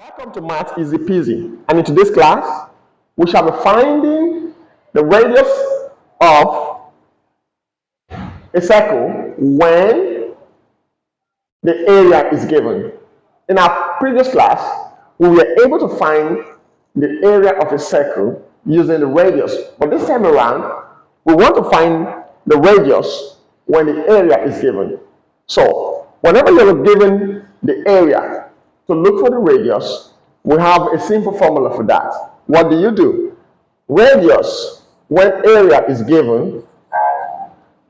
Welcome to Math Easy Peasy, and in today's class we shall be finding the radius of a circle when the area is given. In our previous class we were able to find the area of a circle using the radius, but this time around we want to find the radius when the area is given. So whenever you're given the area to look for the radius, we have a simple formula for that. What do? Radius when area is given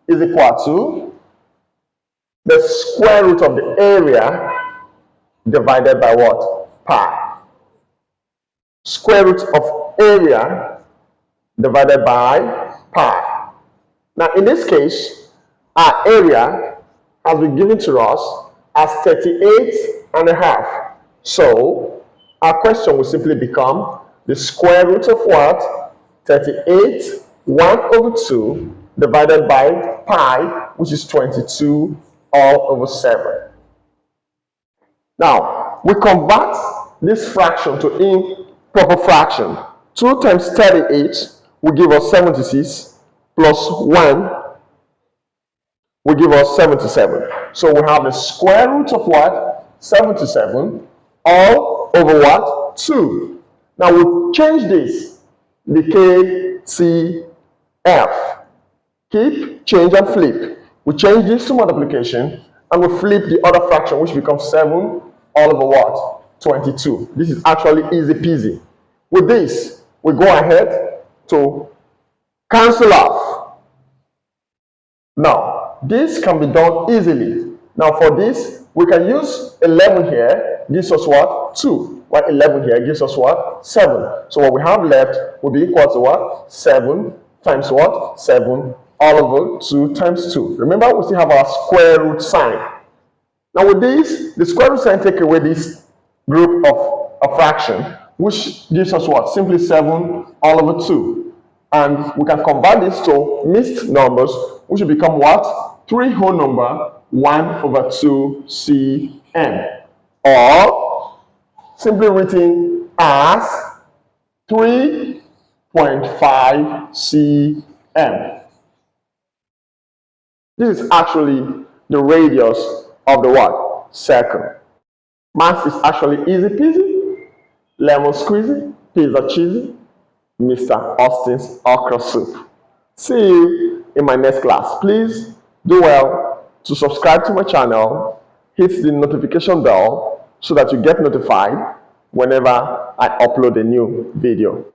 is equal to the square root of the area divided by what? Pi. Square root of area divided by pi. Now in this case, our area has been given to us as 38.5. So our question will simply become the square root of what? 38 1/2 divided by pi, which is 22 all over 7. Now we convert this fraction to improper fraction. 2 times 38 will give us 76 plus 1 will give us 77. So we have the square root of what? 77 all over what? 2. Now we change this, the KCF. Keep, change, and flip. We change this to multiplication and we flip the other fraction, which becomes 7 all over what? 22. This is actually easy peasy. With this, we go ahead to cancel off. Now, this can be done easily. Now for this, we can use 11 here, gives us what? 2. While 11 here gives us what? 7. So what we have left will be equal to what? 7 times what? 7 all over 2 times 2. Remember, we still have our square root sign. Now with this, the square root sign take away this group of a fraction, which gives us what? Simply 7 all over 2. And we can convert this to mixed numbers, which will become what? 3 whole number 1 over 2 cm, or simply written as 3.5 cm. This is actually the radius of the what? Circle. Math is actually easy peasy, lemon squeezy, pizza cheesy, Mr. Austin's okra soup. See you in my next class. Please do well to subscribe to my channel, hit the notification bell so that you get notified whenever I upload a new video.